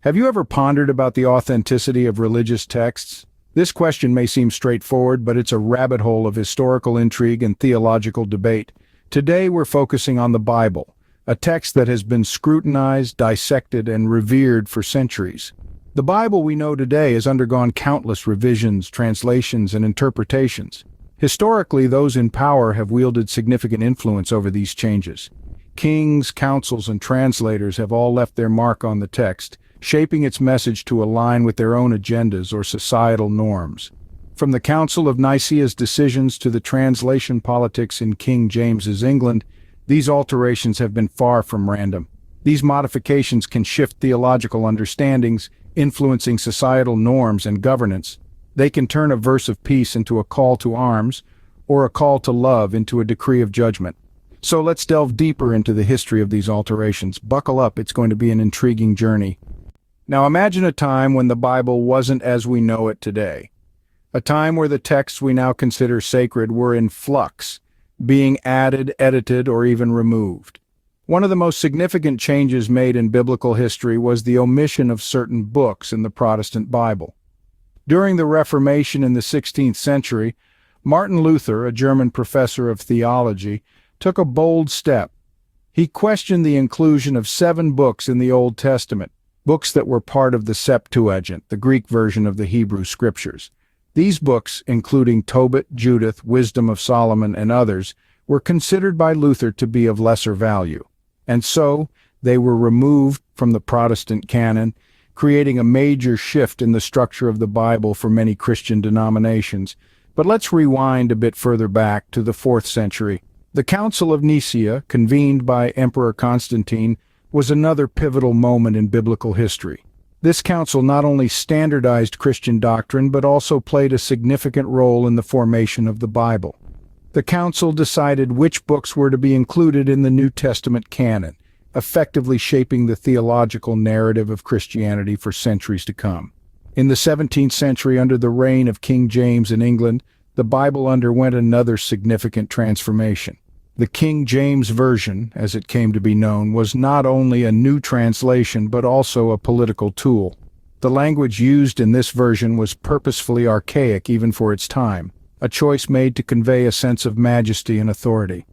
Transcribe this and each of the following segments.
Have you ever pondered about the authenticity of religious texts? This question may seem straightforward, but it's a rabbit hole of historical intrigue and theological debate. Today we're focusing on the Bible, a text that has been scrutinized, dissected, and revered for centuries. The Bible we know today has undergone countless revisions, translations, and interpretations. Historically, those in power have wielded significant influence over these changes. Kings, councils, and translators have all left their mark on the text, shaping its message to align with their own agendas or societal norms. From the Council of Nicaea's decisions to the translation politics in King James's England, these alterations have been far from random. These modifications can shift theological understandings, influencing societal norms and governance. They can turn a verse of peace into a call to arms, or a call to love into a decree of judgment. So let's delve deeper into the history of these alterations. Buckle up, it's going to be an intriguing journey. Now imagine a time when the Bible wasn't as we know it today. A time where the texts we now consider sacred were in flux, being added, edited, or even removed. One of the most significant changes made in biblical history was the omission of certain books in the Protestant Bible. During the Reformation in the 16th century, Martin Luther, a German professor of theology, took a bold step. He questioned the inclusion of 7 books in the Old Testament, books that were part of the Septuagint, the Greek version of the Hebrew Scriptures. These books, including Tobit, Judith, Wisdom of Solomon, and others, were considered by Luther to be of lesser value. And so, they were removed from the Protestant canon, creating a major shift in the structure of the Bible for many Christian denominations. But let's rewind a bit further back to the 4th century. The Council of Nicaea, convened by Emperor Constantine, was another pivotal moment in biblical history. This council not only standardized Christian doctrine, but also played a significant role in the formation of the Bible. The council decided which books were to be included in the New Testament canon, effectively shaping the theological narrative of Christianity for centuries to come. In the 17th century, under the reign of King James in England, the Bible underwent another significant transformation. The King James Version, as it came to be known, was not only a new translation but also a political tool. The language used in this version was purposefully archaic even for its time, a choice made to convey a sense of majesty and authority.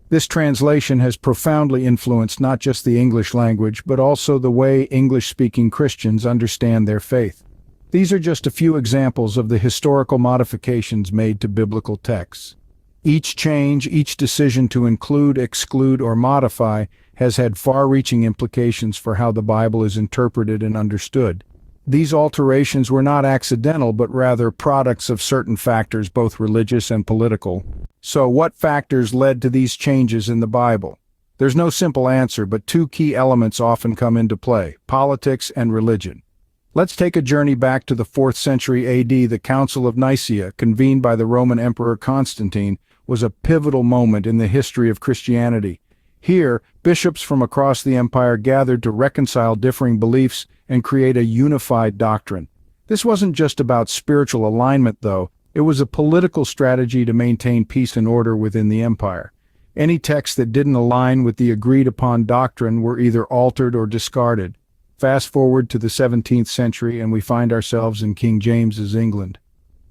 This translation has profoundly influenced not just the English language but also the way English-speaking Christians understand their faith. These are just a few examples of the historical modifications made to biblical texts. Each change, each decision to include, exclude, or modify has had far-reaching implications for how the Bible is interpreted and understood. These alterations were not accidental, but rather products of certain factors, both religious and political. So, what factors led to these changes in the Bible? There's no simple answer, but 2 key elements often come into play: politics and religion. Let's take a journey back to the 4th century AD. The Council of Nicaea, convened by the Roman Emperor Constantine, was a pivotal moment in the history of Christianity. Here, bishops from across the empire gathered to reconcile differing beliefs and create a unified doctrine. This wasn't just about spiritual alignment, though. It was a political strategy to maintain peace and order within the empire. Any texts that didn't align with the agreed-upon doctrine were either altered or discarded. Fast forward to the 17th century and we find ourselves in King James's England.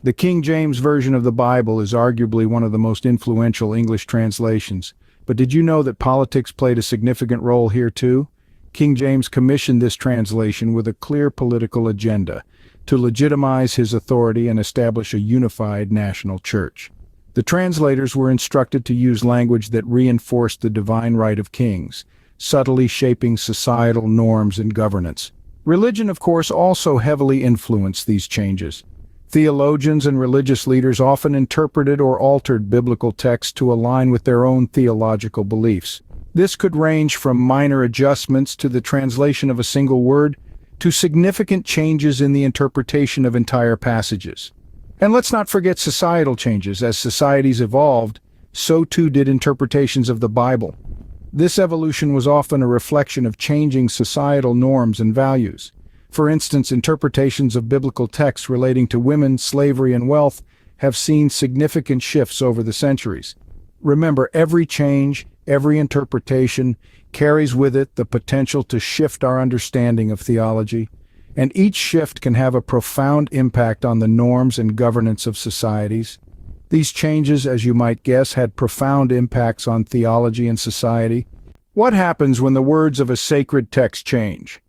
The King James Version of the Bible is arguably one of the most influential English translations. But did you know that politics played a significant role here too? King James commissioned this translation with a clear political agenda, to legitimize his authority and establish a unified national church. The translators were instructed to use language that reinforced the divine right of kings, subtly shaping societal norms and governance. Religion, of course, also heavily influenced these changes. Theologians and religious leaders often interpreted or altered biblical texts to align with their own theological beliefs. This could range from minor adjustments to the translation of a single word, to significant changes in the interpretation of entire passages. And let's not forget societal changes. As societies evolved, so too did interpretations of the Bible. This evolution was often a reflection of changing societal norms and values. For instance, interpretations of biblical texts relating to women, slavery, and wealth have seen significant shifts over the centuries. Remember, every change, every interpretation carries with it the potential to shift our understanding of theology. and each shift can have a profound impact on the norms and governance of societies. These changes, as you might guess, had profound impacts on theology and society. What happens when the words of a sacred text change?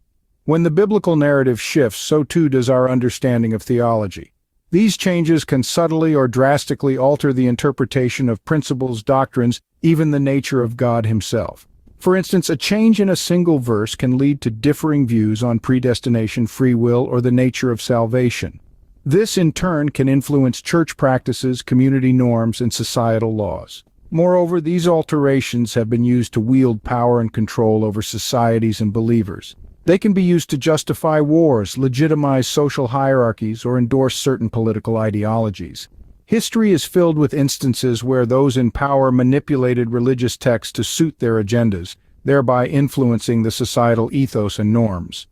When the biblical narrative shifts, so too does our understanding of theology. These changes can subtly or drastically alter the interpretation of principles, doctrines, even the nature of God himself. For instance, a change in a single verse can lead to differing views on predestination, free will, or the nature of salvation. This, in turn, can influence church practices, community norms, and societal laws. Moreover, these alterations have been used to wield power and control over societies and believers. They can be used to justify wars, legitimize social hierarchies, or endorse certain political ideologies. History is filled with instances where those in power manipulated religious texts to suit their agendas, thereby influencing the societal ethos and norms.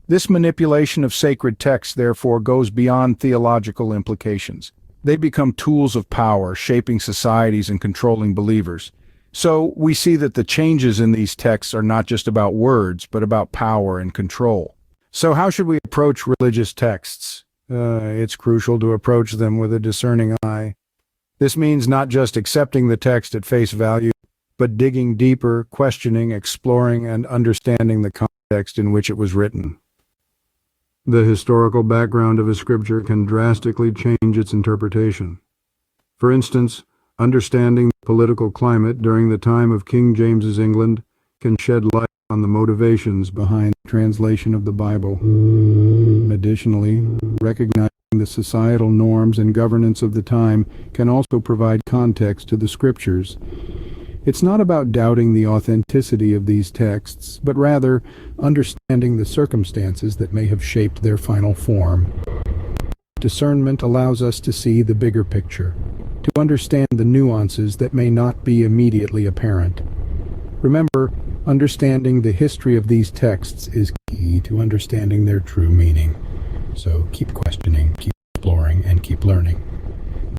This manipulation of sacred texts, therefore, goes beyond theological implications. They become tools of power, shaping societies and controlling believers. So, we see that the changes in these texts are not just about words, but about power and control. So how should we approach religious texts? It's crucial to approach them with a discerning eye. This means not just accepting the text at face value, but digging deeper, questioning, exploring, and understanding the context in which it was written. The historical background of a scripture can drastically change its interpretation. For instance, understanding the political climate during the time of King James's England can shed light on the motivations behind the translation of the Bible. Additionally, recognizing the societal norms and governance of the time can also provide context to the scriptures. It's not about doubting the authenticity of these texts, but rather understanding the circumstances that may have shaped their final form. Discernment allows us to see the bigger picture, to understand the nuances that may not be immediately apparent. Remember, understanding the history of these texts is key to understanding their true meaning. So keep questioning, keep exploring, and keep learning.